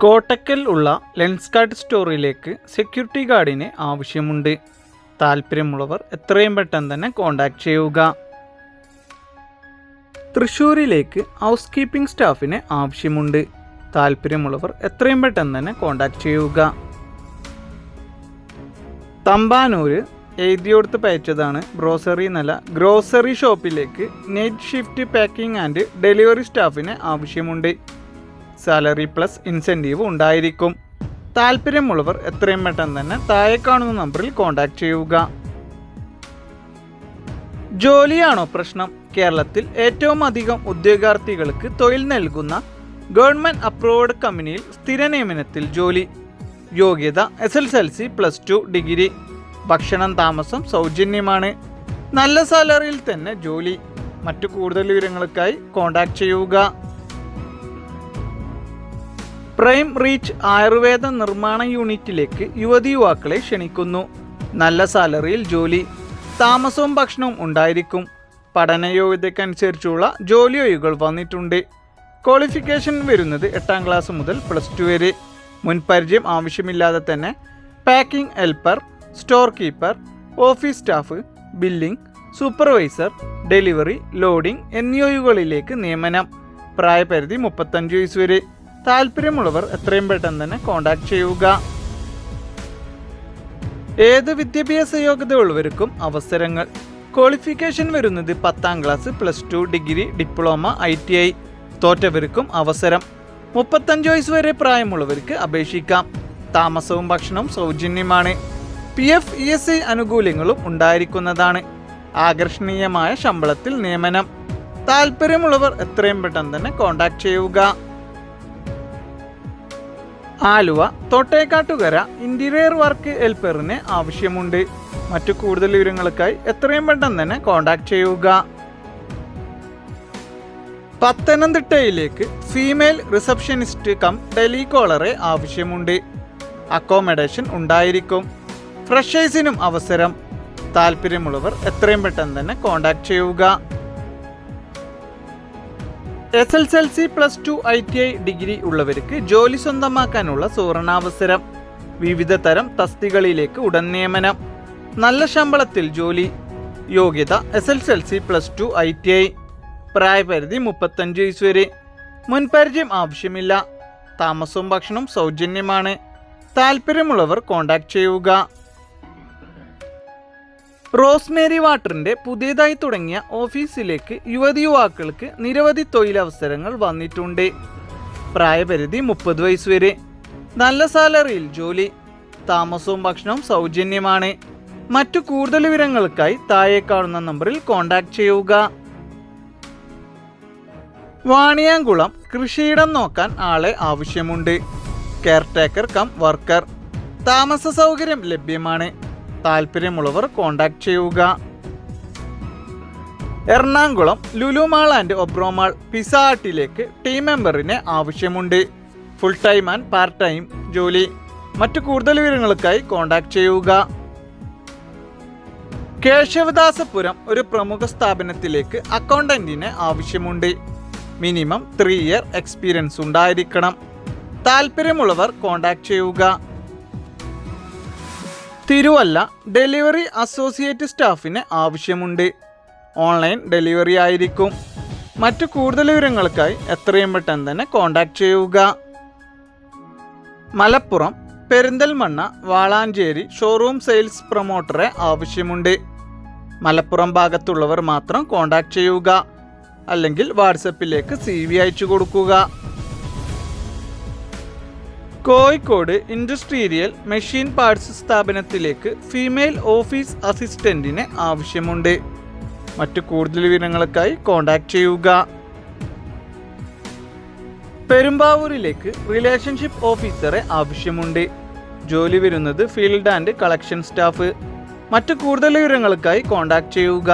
കോട്ടക്കൽ ഉള്ള ലെൻസ്കാർട്ട് സ്റ്റോറിലേക്ക് സെക്യൂരിറ്റി ഗാർഡിന് ആവശ്യമുണ്ട്. താല്പര്യമുള്ളവർ എത്രയും പെട്ടെന്ന് തന്നെ കോൺടാക്ട് ചെയ്യുക. തൃശ്ശൂരിലേക്ക് ഹൗസ് കീപ്പിംഗ് സ്റ്റാഫിന് ആവശ്യമുണ്ട്. താല്പര്യമുള്ളവർ എത്രയും പെട്ടെന്ന് തന്നെ കോൺടാക്ട് ചെയ്യുക. തമ്പാനൂര് എഴുതിയോടുത്ത് പയച്ചതാണ് ഗ്രോസറി ഷോപ്പിലേക്ക് night shift packing and delivery സ്റ്റാഫിന് ആവശ്യമുണ്ട്. സാലറി പ്ലസ് ഇൻസെൻറ്റീവ് ഉണ്ടായിരിക്കും. താല്പര്യമുള്ളവർ എത്രയും പെട്ടെന്ന് തന്നെ താഴെ കാണുന്ന നമ്പറിൽ കോൺടാക്ട് ചെയ്യുക. ജോലിയാണോ പ്രശ്നം? കേരളത്തിൽ ഏറ്റവും അധികം ഉദ്യോഗാർത്ഥികൾക്ക് തൊഴിൽ നൽകുന്ന ഗവൺമെൻറ് അപ്രൂവ്ഡ് കമ്പനിയിൽ സ്ഥിര നിയമനത്തിൽ ജോലി. യോഗ്യത SSLC +2 ഡിഗ്രി. ഭക്ഷണം താമസം സൗജന്യമാണ്. നല്ല സാലറിയിൽ തന്നെ ജോലി. മറ്റു കൂടുതൽ വിവരങ്ങൾക്കായി കോൺടാക്ട് ചെയ്യുക. പ്രൈം റീച്ച് ആയുർവേദ നിർമ്മാണ യൂണിറ്റിലേക്ക് യുവതിയുവാക്കളെ ക്ഷണിക്കുന്നു. നല്ല സാലറിയിൽ ജോലി. താമസവും ഭക്ഷണവും ഉണ്ടായിരിക്കും. പഠനയോഗ്യതയ്ക്കനുസരിച്ചുള്ള ജോലി ഒഴിവുകൾ വന്നിട്ടുണ്ട്. ക്വാളിഫിക്കേഷൻ വരുന്നത് 8ാം ക്ലാസ് മുതൽ +2 വരെ. മുൻപരിചയം ആവശ്യമില്ലാതെ തന്നെ packing helper, store keeper, office staff, billing, supervisor, delivery, loading എന്നീ ഒഴിവുകളിലേക്ക് നിയമനം. പ്രായപരിധി 35 വയസ്സ് വരെ. താല്പര്യമുള്ളവർ എത്രയും പെട്ടെന്ന് തന്നെ കോൺടാക്ട് ചെയ്യുക. ഏത് വിദ്യാഭ്യാസ യോഗ്യതയുള്ളവർക്കും അവസരങ്ങൾ. ക്വാളിഫിക്കേഷൻ വരുന്നത് 10ാം ക്ലാസ് +2 ഡിഗ്രി, ഡിപ്ലോമ, ITI. തോറ്റവർക്കും അവസരം. 35 വയസ്സ് വരെ പ്രായമുള്ളവർക്ക് അപേക്ഷിക്കാം. താമസവും ഭക്ഷണവും സൗജന്യമാണ്. PF ESI ആനുകൂല്യങ്ങളും ഉണ്ടായിരിക്കുന്നതാണ്. ആകർഷണീയമായ ശമ്പളത്തിൽ നിയമനം. താല്പര്യമുള്ളവർ എത്രയും പെട്ടെന്ന് തന്നെ കോൺടാക്ട് ചെയ്യുക. ആലുവ തോട്ടേക്കാട്ടുകര ഇന്റീരിയർ വർക്ക് ഹെൽപ്പറിന് ആവശ്യമുണ്ട്. മറ്റു കൂടുതൽ വിവരങ്ങൾക്കായി എത്രയും പെട്ടെന്ന് തന്നെ കോൺടാക്ട് ചെയ്യുക. പത്തനംതിട്ടയിലേക്ക് ഫീമെയിൽ റിസപ്ഷനിസ്റ്റ് കം ടെലികോളറെ ആവശ്യമുണ്ട്. അക്കോമഡേഷൻ ഉണ്ടായിരിക്കും. ഫ്രഷേഴ്സിനും അവസരം. താല്പര്യമുള്ളവർ എത്രയും പെട്ടെന്ന് തന്നെ കോൺടാക്ട് ചെയ്യുക. SSLC +2 ITI ഡിഗ്രി ഉള്ളവർക്ക് ജോലി സ്വന്തമാക്കാനുള്ള സുവർണാവസരം. വിവിധ തരം തസ്തികകളിലേക്ക് ഉടൻ നിയമനം. നല്ല ശമ്പളത്തിൽ ജോലി. യോഗ്യത SSLC +2 ITI. പ്രായപരിധി 35 വയസ്സ് വരെ. മുൻപരിചയം ആവശ്യമില്ല. താമസവും ഭക്ഷണവും സൗജന്യമാണ്. താല്പര്യമുള്ളവർ കോൺടാക്ട് ചെയ്യുക. റോസ്മേരി വാട്ടറിൻ്റെ പുതിയതായി തുടങ്ങിയ ഓഫീസിലേക്ക് യുവതിയുവാക്കൾക്ക് നിരവധി തൊഴിലവസരങ്ങൾ വന്നിട്ടുണ്ട്. പ്രായപരിധി 30 വയസ്സ് വരെ. നല്ല സാലറിയിൽ ജോലി. താമസവും ഭക്ഷണവും സൗജന്യമാണ്. മറ്റു കൂടുതൽ വിവരങ്ങൾക്കായി താഴെ കാണുന്ന നമ്പറിൽ കോൺടാക്ട് ചെയ്യുക. വാണിയാംകുളം കൃഷിയിടം നോക്കാൻ ആളെ ആവശ്യമുണ്ട്. Caretaker cum worker. താമസ സൗകര്യം ലഭ്യമാണ്. താല്പര്യമുള്ളവർ കോൺടാക്ട് ചെയ്യുക. Ernakulam Lulu mall and Oberon mall pizza ഹട്ടിലേക്ക് ടീം മെമ്പറിന് ആവശ്യമുണ്ട്. Full time and part time ജോലി. മറ്റു കൂടുതൽ വിവരങ്ങൾക്കായി കോൺടാക്ട് ചെയ്യുക. കേശവദാസപുരം ഒരു പ്രമുഖ സ്ഥാപനത്തിലേക്ക് അക്കൗണ്ടന്റിന് ആവശ്യമുണ്ട്. മിനിമം 3 ഇയർ എക്സ്പീരിയൻസ് ഉണ്ടായിരിക്കണം. താല്പര്യമുള്ളവർ കോൺടാക്ട് ചെയ്യുക. തിരുവല്ല ഡെലിവറി അസോസിയേറ്റ് സ്റ്റാഫിന് ആവശ്യമുണ്ട്. ഓൺലൈൻ ഡെലിവറി ആയിരിക്കും. മറ്റു കൂടുതൽ വിവരങ്ങൾക്കായി എത്രയും പെട്ടെന്ന് തന്നെ കോൺടാക്ട് ചെയ്യുക. മലപ്പുറം പെരിന്തൽമണ്ണ വാളാഞ്ചേരി ഷോറൂം സെയിൽസ് പ്രൊമോട്ടറെ ആവശ്യമുണ്ട്. മലപ്പുറം ഭാഗത്തുള്ളവർ മാത്രം കോൺടാക്ട് ചെയ്യുക. അല്ലെങ്കിൽ വാട്സപ്പിലേക്ക് CV അയച്ചു കൊടുക്കുക. കോഴിക്കോട് ഇൻഡസ്ട്രിയൽ മെഷീൻ പാർട്സ് സ്ഥാപനത്തിലേക്ക് ഫീമെയിൽ ഓഫീസ് അസിസ്റ്റന്റിന് ആവശ്യമുണ്ട്. മറ്റു കൂടുതൽ വിവരങ്ങൾക്കായി കോൺടാക്ട് ചെയ്യുക. പെരുമ്പാവൂരിലേക്ക് റിലേഷൻഷിപ്പ് ഓഫീസറെ ആവശ്യമുണ്ട്. ജോലി വരുന്നത് ഫീൽഡ് ആൻഡ് കളക്ഷൻ സ്റ്റാഫ്. മറ്റു കൂടുതൽ വിവരങ്ങൾക്കായി കോൺടാക്ട് ചെയ്യുക.